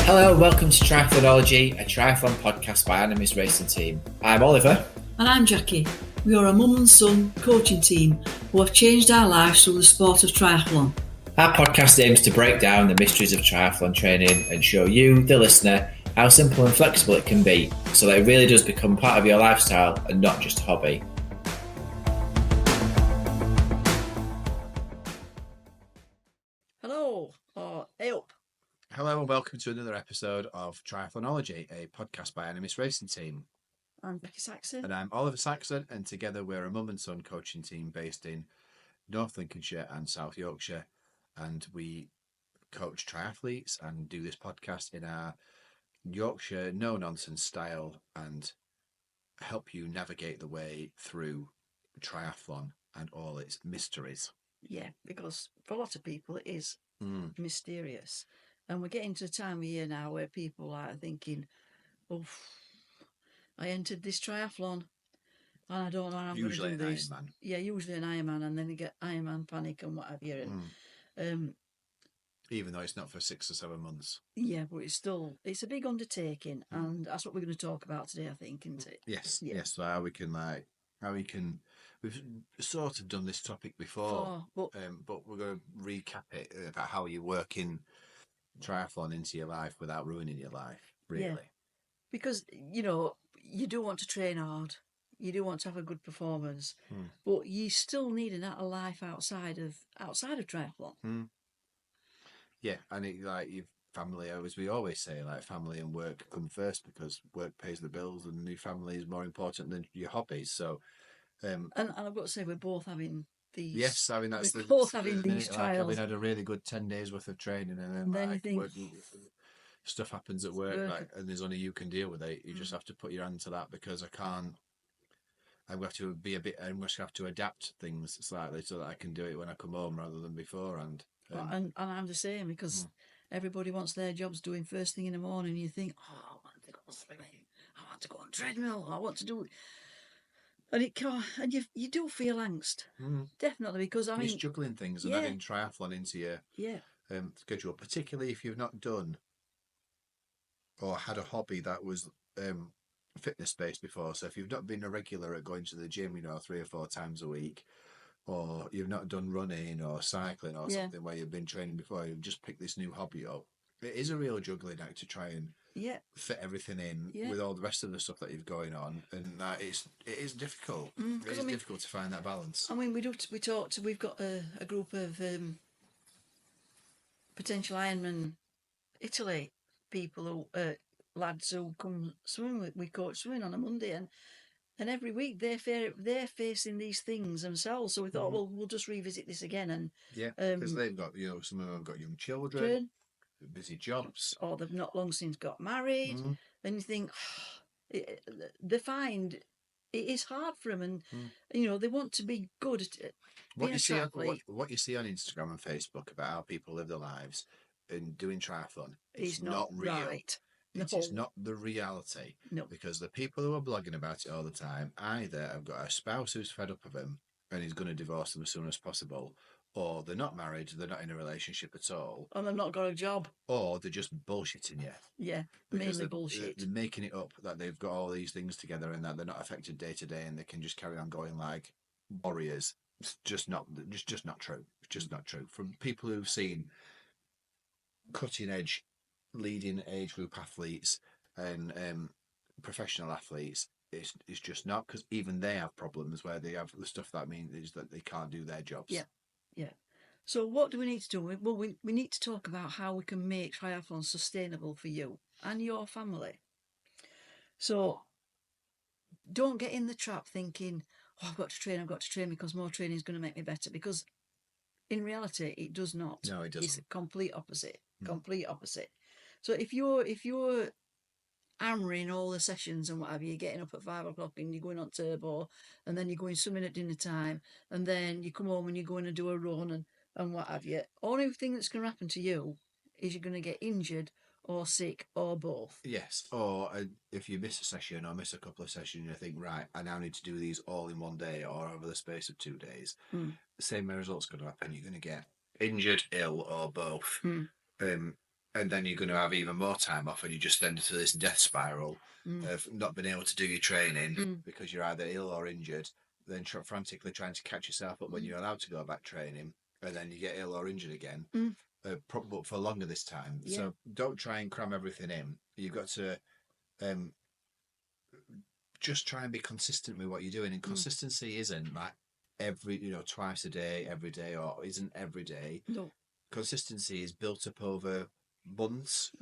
Hello and welcome to Triathlonology, a triathlon podcast by Animis racing team. I'm Oliver. And I'm Jackie. We are a mum and son coaching team who have changed our lives through the sport of triathlon. Our podcast aims to break down the mysteries of triathlon training and show you, the listener, how simple and flexible it can be so that it really does become part of your lifestyle and not just a hobby. Hello, or hey up. Hello and welcome to another episode of Triathlonology, a podcast by Animis racing team. I'm Becky Saxon. And I'm Oliver Saxon, and together we're a mum and son coaching team based in North Lincolnshire and South Yorkshire. And we coach triathletes and do this podcast in our Yorkshire no-nonsense style and help you navigate the way through triathlon and all its mysteries. Yeah, because for a lot of people it is mysterious. And we're getting to a time of year now where people are thinking, oh, I entered this triathlon and I don't know how I'm going to do this. Ironman. Yeah, usually an Ironman, and then you get Ironman panic and what have you. And, even though it's not for 6 or 7 months. Yeah, but it's a big undertaking, and that's what we're going to talk about today, I think, isn't it? Yes. So how we can, we've sort of done this topic before, but we're going to recap it about how you work in triathlon into your life without ruining your life, really. Yeah. Because, you do want to train hard, you do want to have a good performance, but you still need a life outside of triathlon. Yeah, and your family, as we always say, like family and work come first because work pays the bills and your family is more important than your hobbies. So, and I've got to say, we're both having these. Yes, I mean that's we're both having these trials. Like, I've had a really good 10 days worth of training, and then you think stuff happens at work, and there's only you can deal with it. You just have to put your hand to that because I can't. I'm going to have to I'm going to have to adapt things slightly so that I can do it when I come home rather than beforehand. And I'm the same because everybody wants their jobs doing first thing in the morning. You think, I want to go swimming, I want to go on treadmill, I want to do, and it can't, and you do feel angst, definitely, because I mean, it's juggling things and adding triathlon into your schedule, particularly if you've not done or had a hobby that was fitness based before. So if you've not been a regular at going to the gym, 3 or 4 times a week, or you've not done running or cycling or something where you've been training before, you've just picked this new hobby up. It is a real juggling act to try and fit everything in with all the rest of the stuff that you've going on, and it is difficult. It is difficult to find that balance. I mean, we've got a group of potential Ironman Italy people who lads who come swimming. We coach swimming on a Monday, and every week they're facing these things themselves. So we thought, well, we'll just revisit this again. And because they've got some of them have got young children, busy jobs, or they've not long since got married, and you think they find it is hard for them, and they want to be good at what you see on Instagram and Facebook about how people live their lives and doing triathlon is not real. Right. It is not the reality. No. Because the people who are blogging about it all the time either have got a spouse who's fed up of them and is going to divorce them as soon as possible, or they're not married, they're not in a relationship at all, and they've not got a job, or they're just bullshitting you. Yeah, mainly bullshit. They're making it up that they've got all these things together and that they're not affected day to day and they can just carry on going like warriors. It's just not true. It's just not true. From people who've seen cutting edge, leading age group athletes and professional athletes, it's just not, because even they have problems where they have the stuff that means that they can't do their jobs. Yeah. So what do we need to do? Well, we need to talk about how we can make triathlon sustainable for you and your family. So don't get in the trap thinking, I've got to train because more training is going to make me better, because in reality it does not. No, it doesn't. It's complete opposite. Complete opposite. So if you're hammering all the sessions and whatever, you're getting up at 5 o'clock and you're going on turbo, and then you're going swimming at dinner time, and then you come home and you're going to do a run and what have you, only thing that's going to happen to you is you're going to get injured or sick or both. Yes, or if you miss a session or miss a couple of sessions, you think, right, I now need to do these all in one day or over the space of 2 days. The same result's going to happen. You're going to get injured, ill, or both. and then you're going to have even more time off, and you just end into this death spiral of not being able to do your training because you're either ill or injured, then frantically trying to catch yourself up when you're allowed to go back training, and then you get ill or injured again, but for longer this time. Yeah. So don't try and cram everything in. You've got to just try and be consistent with what you're doing, and consistency isn't like twice a day, every day, or isn't every day. No. Consistency is built up over months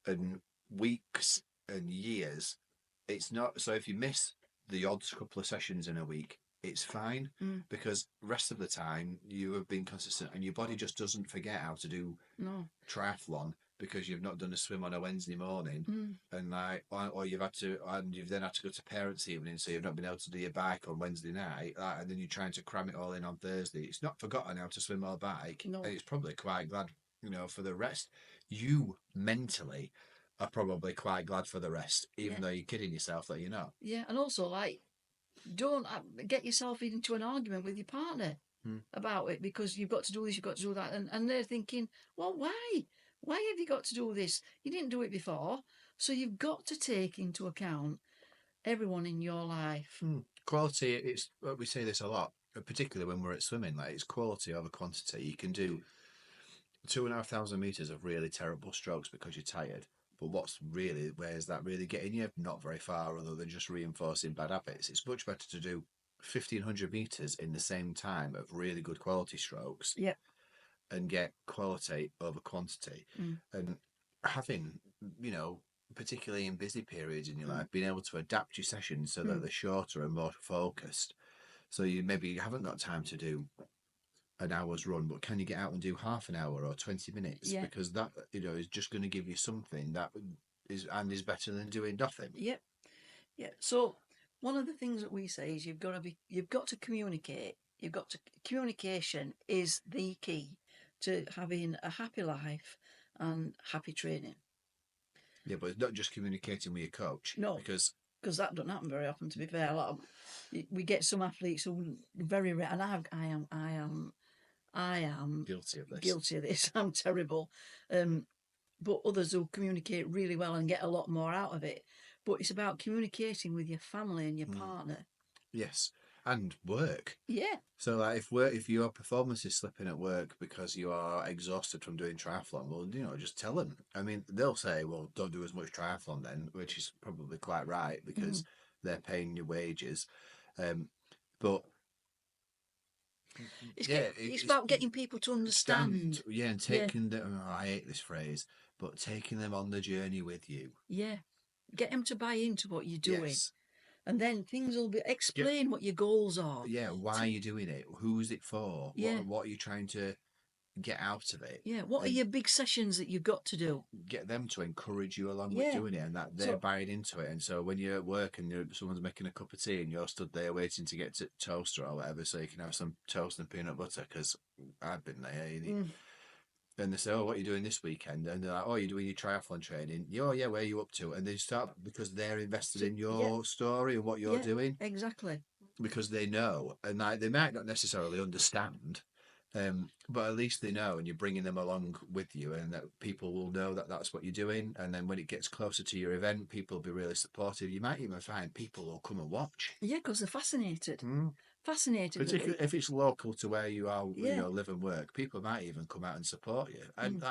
and weeks and years. It's not, so if you miss the odd couple of sessions in a week, it's fine, because rest of the time you have been consistent, and your body just doesn't forget how to do triathlon because you've not done a swim on a Wednesday morning, and or you've then had to go to parents' evening, so you've not been able to do your bike on Wednesday night, and then you're trying to cram it all in on Thursday. It's not forgotten how to swim or bike, and it's probably quite glad, for the rest. You mentally are probably quite glad for the rest, even though you're kidding yourself that you're not. Yeah, and also, like, don't get yourself into an argument with your partner about it because you've got to do this, you've got to do that, and they're thinking, well, why? Why have you got to do this? You didn't do it before. So you've got to take into account everyone in your life. Quality, we say this a lot, particularly when we're at swimming, like it's quality over quantity. You can do 2,500 meters of really terrible strokes because you're tired, but where's that really getting you? Not very far, other than just reinforcing bad habits. It's much better to do 1,500 meters in the same time of really good quality strokes, and get quality over quantity. And having, particularly in busy periods in your life, being able to adapt your sessions so that they're shorter and more focused. So you haven't got time to do an hour's run, but can you get out and do half an hour or 20 minutes? Because that, is just going to give you something that is better than doing nothing. Yeah. So one of the things that we say is you've got to communicate. Communication is the key to having a happy life and happy training. Yeah, but it's not just communicating with your coach. No, because that doesn't happen very often. To be fair, we get some athletes who very rare, and I am guilty of this. I'm terrible, but others who communicate really well and get a lot more out of it. But it's about communicating with your family and your partner. Yes, and work. Yeah. So if your performance is slipping at work because you are exhausted from doing triathlon, well, just tell them. I mean, they'll say, well, don't do as much triathlon then, which is probably quite right because they're paying your wages. But it's about getting people to understand. And taking them. Oh, I hate this phrase, but taking them on the journey with you. Yeah, get them to buy into what you're doing. Yes. And then things will explain what your goals are. Yeah, why are you doing it? Who's it for? Yeah. What are you trying to get out of it? Yeah, what are your big sessions that you've got to do? Get them to encourage you along with doing it, and that they're buying into it. And so when you're at work and someone's making a cup of tea and you're stood there waiting to get to toaster or whatever so you can have some toast and peanut butter, because I've been there. And they say, oh, what are you doing this weekend? And they're like, oh, you're doing your triathlon training. Oh, yeah, where are you up to? And they start, because they're invested in your story and what you're doing. Exactly. Because they know, and they might not necessarily understand, but at least they know, and you're bringing them along with you, and that people will know that that's what you're doing. And then when it gets closer to your event, people will be really supportive. You might even find people will come and watch. Yeah, because they're fascinated. Fascinated. Particularly if it's local to where you are, live and work, people might even come out and support you. And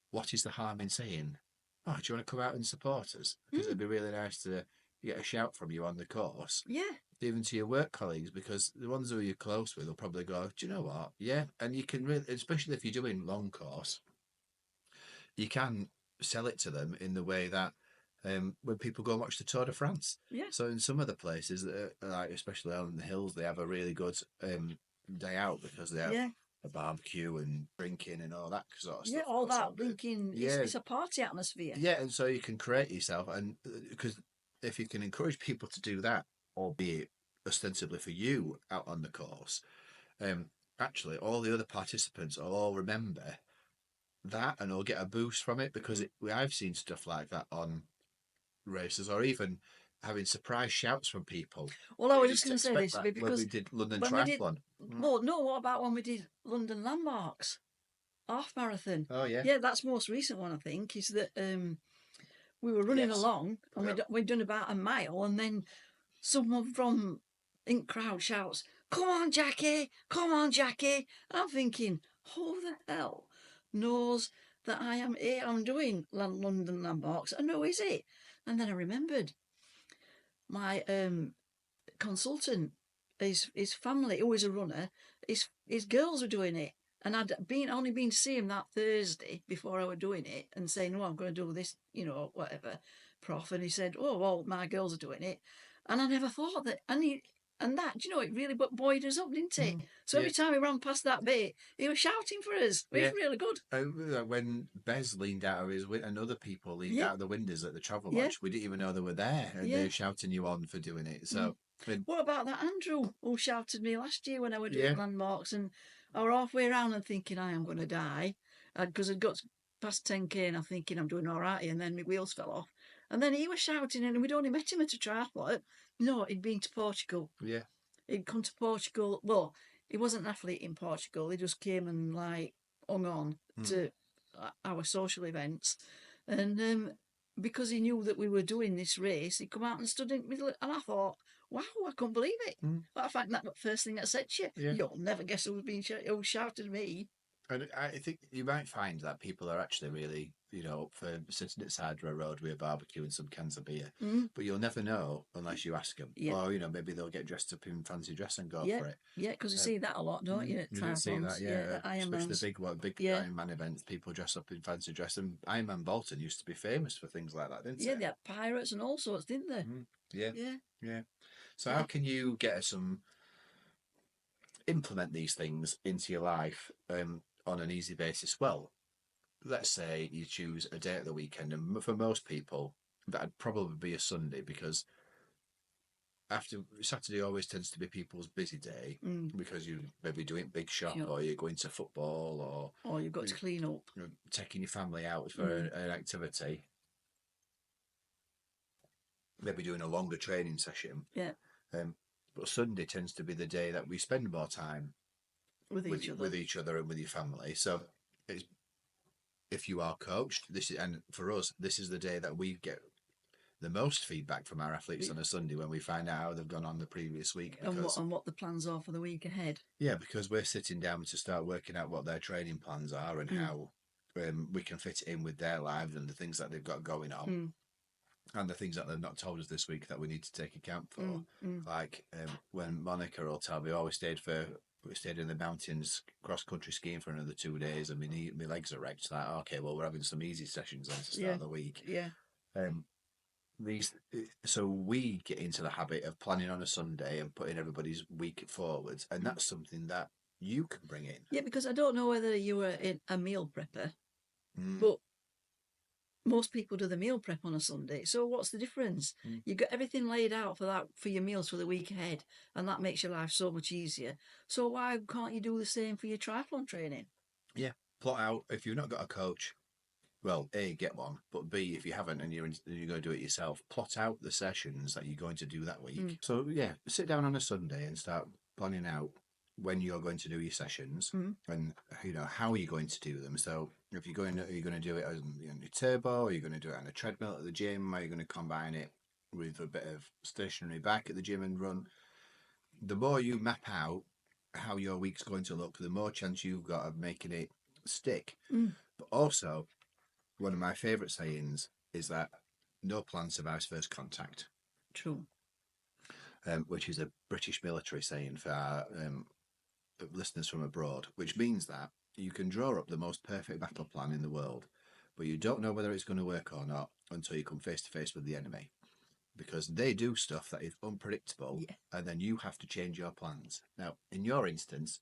what is the harm in saying, oh, do you want to come out and support us? Because it'd be really nice to get a shout from you on the course. Yeah. Even to your work colleagues, because the ones who you're close with will probably go, do you know what? Yeah. And you can really, especially if you're doing long course, you can sell it to them in the way that when people go and watch the Tour de France. Yeah. So in some other places, like especially on the hills, they have a really good day out because they have a barbecue and drinking and all that sort of stuff. Yeah, all that drinking. It's a party atmosphere. Yeah, and so you can create yourself, and because if you can encourage people to do that, albeit ostensibly for you out on the course, actually all the other participants will all remember that and will get a boost from it, because I've seen stuff like that on races, or even having surprise shouts from people. Well, I was just going to say this when because we did London Triathlon. Well, no, what about when we did London Landmarks? half marathon. Oh yeah. Yeah, that's most recent one, I think, is that we were running along and we'd done about a mile, and then someone from in crowd shouts, "Come on, Jackie! Come on, Jackie!" And I'm thinking, who the hell knows that I'm doing London landmarks, and who is it? And then I remembered my consultant, his family, who is a runner, his girls were doing it. And I'd only been to see him that Thursday before I were doing it and saying, "Oh, I'm going to do this, whatever, prof." And he said, "Oh, well, my girls are doing it." And I never thought that. And that, it really buoyed us up, didn't it? So every time we ran past that bit, he was shouting for us. It was really good. When Bez leaned out of his and other people leaned out of the windows at the Travelodge, we didn't even know they were there, and they were shouting you on for doing it. So, what about that Andrew who shouted me last year when I was doing landmarks, and I were halfway around and thinking I am going to die because I'd got past 10k and I'm thinking I'm doing all right, and then my wheels fell off, and then he was shouting, and we'd only met him at a triathlon. No, he'd been to Portugal. Yeah, he'd come to Portugal. Well, he wasn't an athlete in Portugal. He just came and hung on to our social events, and because he knew that we were doing this race, he come out and stood in the middle, and I thought, wow, I couldn't believe it. But I think that first thing I said to you, you'll never guess who shouted at me. And I think you might find that people are actually really, up for sitting at the side of a road with a barbecue and some cans of beer. But you'll never know unless you ask them. Or, maybe they'll get dressed up in fancy dress and go for it. Yeah, because you see that a lot, don't you? You don't see that, especially the big Ironman events, people dress up in fancy dress. And Ironman Bolton used to be famous for things like that, didn't it? Yeah, they had pirates and all sorts, didn't they? Yeah. So how can you get implement these things into your life on an easy basis? Well, let's say you choose a day at the weekend, and for most people that'd probably be a Sunday, because after Saturday always tends to be people's busy day because you maybe doing big shop or you're going to football or you've got to clean up, taking your family out for an activity, maybe doing a longer training session. But Sunday tends to be the day that we spend more time with each other and with your family. So if you are coached, and for us, this is the day that we get the most feedback from our athletes on a Sunday, when we find out how they've gone on the previous week. And what the plans are for the week ahead. Yeah, because we're sitting down to start working out what their training plans are and how we can fit it in with their lives and the things that they've got going on. And the things that they've not told us this week that we need to take account for. Like when Monica will tell me, we stayed in the mountains cross-country skiing for another 2 days and my legs are wrecked. Like, okay, well, we're having some easy sessions then to start the week. So we get into the habit of planning on a Sunday and putting everybody's week forwards, and that's something that you can bring in. Yeah, because I don't know whether you were a meal prepper, but most people do the meal prep on a Sunday. So what's the difference? You've got everything laid out for your meals for the week ahead, and that makes your life so much easier. So why can't you do the same for your triathlon training? Yeah, plot out. If you've not got a coach, well, A, get one, but B, if you haven't and you're going to do it yourself, plot out the sessions that you're going to do that week. So sit down on a Sunday and start planning out when you're going to do your sessions and how are you going to do them. So if are you going to do it on your turbo, or are you going to do it on a treadmill at the gym, or are you going to combine it with a bit of stationary bike at the gym and run? The more you map out how your week's going to look, the more chance you've got of making it stick. But also, one of my favourite sayings is that no plan survives first contact. True. Which is a British military saying for our listeners from abroad, which means that you can draw up the most perfect battle plan in the world, but you don't know whether it's going to work or not until you come face to face with the enemy, because they do stuff that is unpredictable, and then you have to change your plans. Now, in your instance,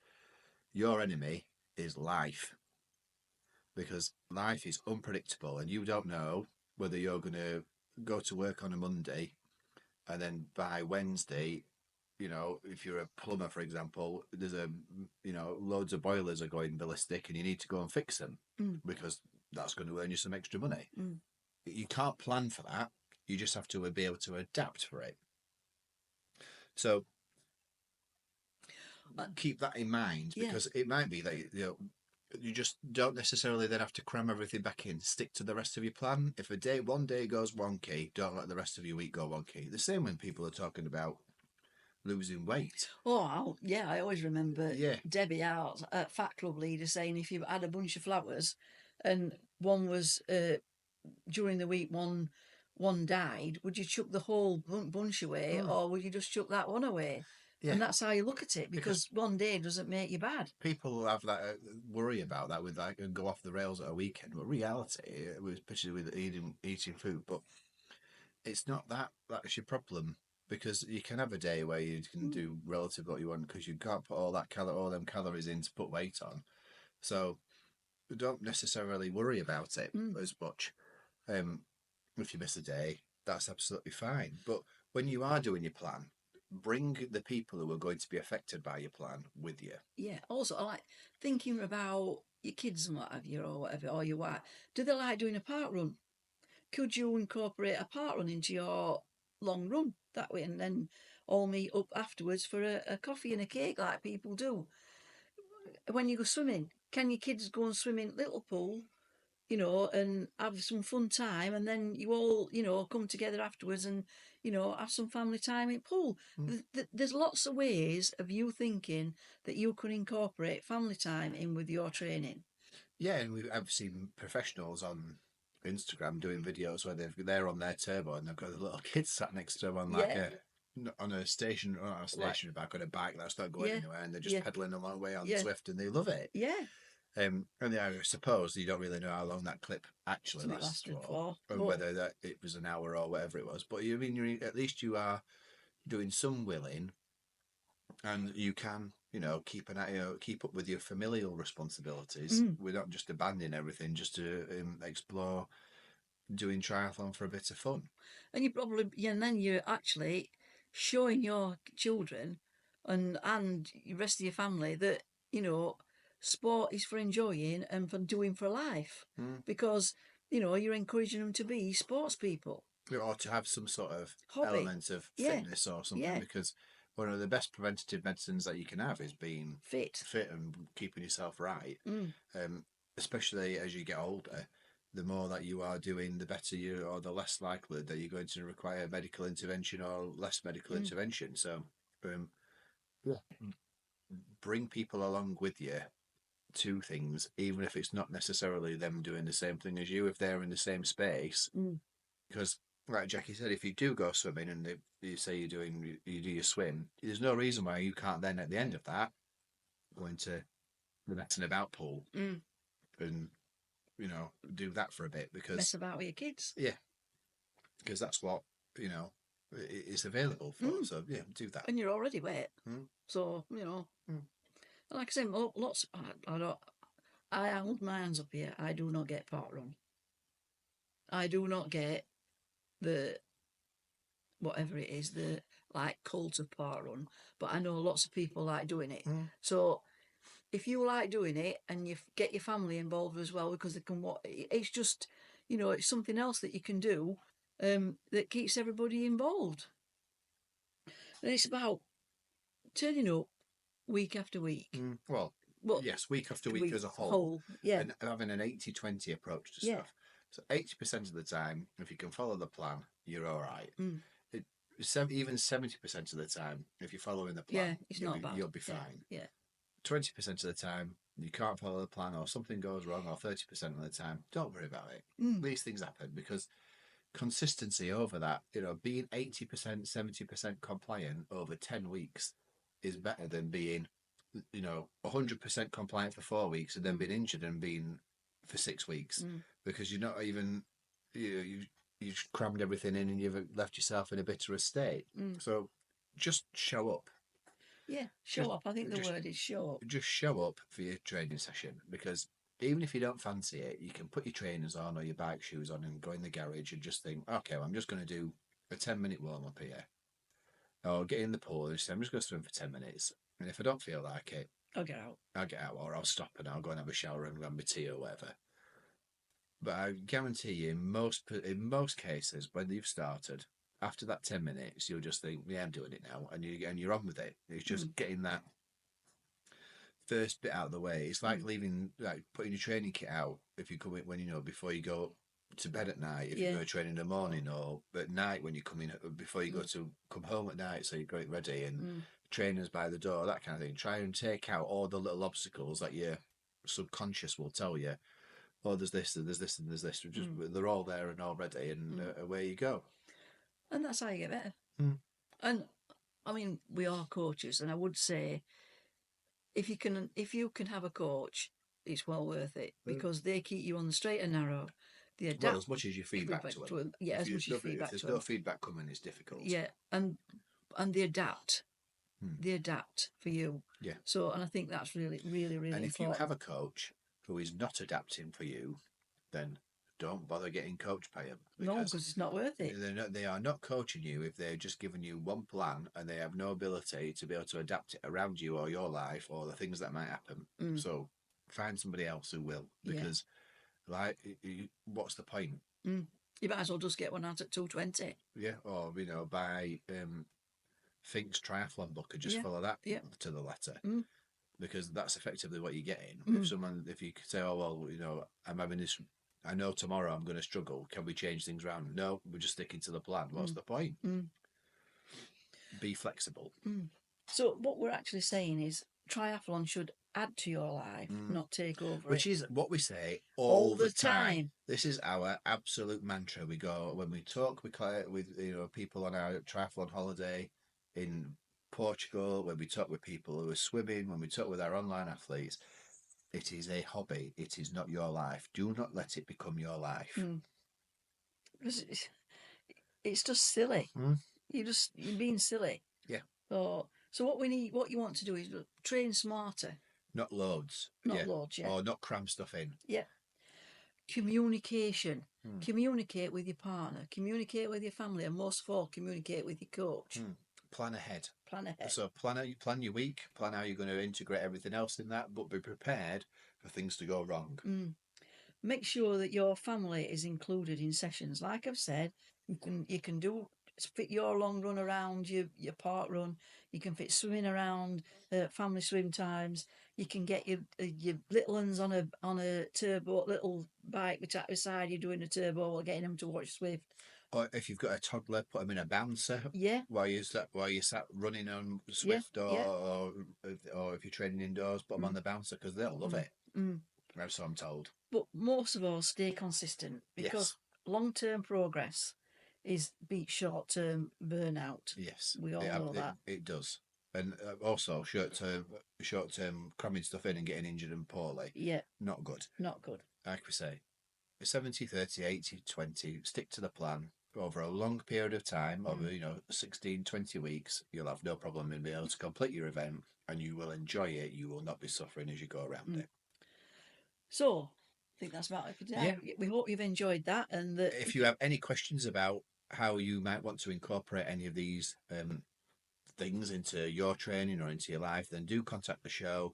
your enemy is life, because life is unpredictable and you don't know whether you're going to go to work on a Monday and then by Wednesday, if you're a plumber, for example, there's loads of boilers are going ballistic and you need to go and fix them because that's going to earn you some extra money. You can't plan for that. You just have to be able to adapt for it. So keep that in mind, because it might be that you just don't necessarily then have to cram everything back in. Stick to the rest of your plan. If one day goes wonky, don't let the rest of your week go wonky. The same when people are talking about losing weight. Oh, yeah, I always remember Debbie Hart at Fat Club leader saying if you had a bunch of flowers and one was during the week one died, would you chuck the whole bunch away or would you just chuck that one away? Yeah. And that's how you look at it, because one day doesn't make you bad. People have that worry about that with like go off the rails at a weekend. But reality, especially with eating food, but it's not that. That's your problem, because you can have a day where you can do relative what you want because you can't put all them calories in to put weight on. So don't necessarily worry about it as much. If you miss a day, that's absolutely fine. But when you are doing your plan, bring the people who are going to be affected by your plan with you. Yeah. Also, I like thinking about your kids and what have you, or whatever, or your wife. Do they like doing a park run? Could you incorporate a park run into your long run that way, and then all meet up afterwards for a coffee and a cake like people do? When you go swimming, can your kids go and swim in little pool, and have some fun time, and then you all, come together afterwards and, have some family time in pool. There's lots of ways of you thinking that you can incorporate family time in with your training. Yeah, and I've seen professionals on Instagram doing videos where they're on their turbo and they've got the little kids sat next to them on on a station, or not a stationary bike, on a bike that's not going anywhere, and they're just pedaling a long way on Swift, and they love it. Yeah. And I suppose you don't really know how long that clip actually lasted for, or whether it was an hour or whatever it was. But at least you are doing some willing, and you can, keep up with your familial responsibilities. We're not just abandoning everything just to explore doing triathlon for a bit of fun. And and then you're actually showing your children and the rest of your family that, sport is for enjoying and for doing for life. Because, you're encouraging them to be sports people. Or to have some sort of element of fitness or something, because one of the best preventative medicines that you can have is being fit and keeping yourself right. Especially as you get older, the more that you are doing, the better or the less likely that you're going to require medical intervention or less medical intervention. So, bring people along with you to things, even if it's not necessarily them doing the same thing as you, if they're in the same space. Because, like Jackie said, if you do go swimming and you say you do your swim, there's no reason why you can't then, at the end of that, go into the messing about pool and do that for a bit, because mess about with your kids. Yeah, because that's what it's available for. So yeah, do that. And you're already wet, so like I say, lots. I hold my hands up here. I do not get park run. I do not get the whatever it is, the like cult of park run. But I know lots of people like doing it. So if you like doing it and you get your family involved as well, because they can watch, it's just, it's something else that you can do that keeps everybody involved. And it's about turning up week after week. Well, yes, week after week as a whole. And having an 80-20 approach to stuff. So 80% of the time, if you can follow the plan, you're all right. Even 70% of the time, if you're following the plan, you'll be fine. 20% of the time, you can't follow the plan, or something goes wrong, or 30% of the time, don't worry about it. These things happen, because consistency over that, being 80%, 70% compliant over 10 weeks is better than being 100% compliant for 4 weeks and then being injured and being for 6 weeks, because you're not even you've crammed everything in and you've left yourself in a bitterer state. So just show up. Show up. I think the word is show up. Just show up for your training session, because even if you don't fancy it, you can put your trainers on or your bike shoes on and go in the garage and just think, okay, well, I'm just going to do a 10-minute warm up here, or get in the pool and say, I'm just going to swim for 10 minutes. And if I don't feel like it, I'll get out, or I'll stop and I'll go and have a shower and grab my tea or whatever. But I guarantee you, in most cases, when you've started, after that 10 minutes, you'll just think, yeah, I'm doing it now, and you're on with it. It's just getting that first bit out of the way. It's like putting your training kit out if you come in before you go to bed at night. If you go training in the morning, or at night when you come in before you go to come home at night, so you're getting ready and trainers by the door, that kind of thing. Try and take out all the little obstacles that your subconscious will tell you. Oh, there's this, and there's this, and there's this. They're all there and all ready, and away you go. And that's how you get better. And I mean, we are coaches, and I would say, if you can have a coach, it's well worth it, because they keep you on the straight and narrow. They adapt. Well, as much as you feedback to them. Yeah, as much as feedback to them. If there's no feedback coming, it's difficult. Yeah, and they adapt. They adapt for you. Yeah. So, and I think that's really, really, really important. And if you have a coach who is not adapting for you, then don't bother getting coached by them. No, because it's not worth it. They are not coaching you if they're just giving you one plan and they have no ability to be able to adapt it around you or your life or the things that might happen. So find somebody else who will, because what's the point? You might as well just get one out at 220. Yeah, or buy Fink's triathlon book and just follow that to the letter. Because that's effectively what you're getting. If you could say, oh well, I'm having this, I know tomorrow I'm going to struggle, can we change things around? No, we're just sticking to the plan. What's the point? Be flexible. So what we're actually saying is triathlon should add to your life, not take over it. Which is what we say all the time. This is our absolute mantra. We go when we talk with people on our triathlon holiday in Portugal, when we talk with people who are swimming, when we talk with our online athletes. It is a hobby. It is not your life. Do not let it become your life. It's just silly. You're being silly. Yeah. So what you want to do is train smarter. Not loads. Not loads, yeah. Or not cram stuff in. Yeah. Communication. Communicate with your partner. Communicate with your family. And most of all, communicate with your coach. Plan ahead. Plan ahead. So plan your week. Plan how you're going to integrate everything else in that, but be prepared for things to go wrong. Make sure that your family is included in sessions. Like I've said, you can fit your long run around your park run. You can fit swimming around family swim times. You can get your little ones on a turbo little bike beside you doing a turbo while getting them to watch Swift. Or if you've got a toddler, put them in a bouncer. Yeah. While you sat running on Swift, or if you're training indoors, put them on the bouncer, because they'll love it. So I'm told. But most of all, stay consistent, because long-term progress beats short-term burnout. Yes, we all know that. It does. And also short-term cramming stuff in and getting injured and poorly. Yeah. Not good. Not good. Like we say, 70-30, 80-20, stick to the plan over a long period of time, over 16, 20 weeks. You'll have no problem in being able to complete your event, and you will enjoy it. You will not be suffering as you go around it. So, I think that's about it for today. Yeah. We hope you've enjoyed that. And if you have any questions about how you might want to incorporate any of these things into your training or into your life, then do contact the show.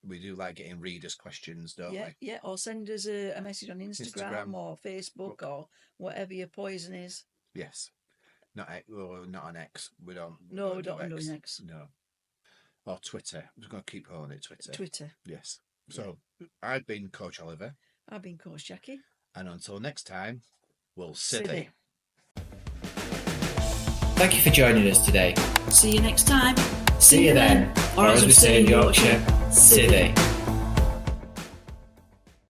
We do like getting readers' questions, don't we? Yeah, or send us a message on Instagram or Facebook or whatever your poison is. Yes. Not on X. We don't. No, we don't do X. No. Or Twitter. I'm just going to keep calling it Twitter. Twitter. Yes. So, I've been Coach Oliver. I've been Coach Jackie. And until next time, we'll see thee. Thank you for joining us today. See you next time. See you then. Or as we say in Yorkshire, see thee.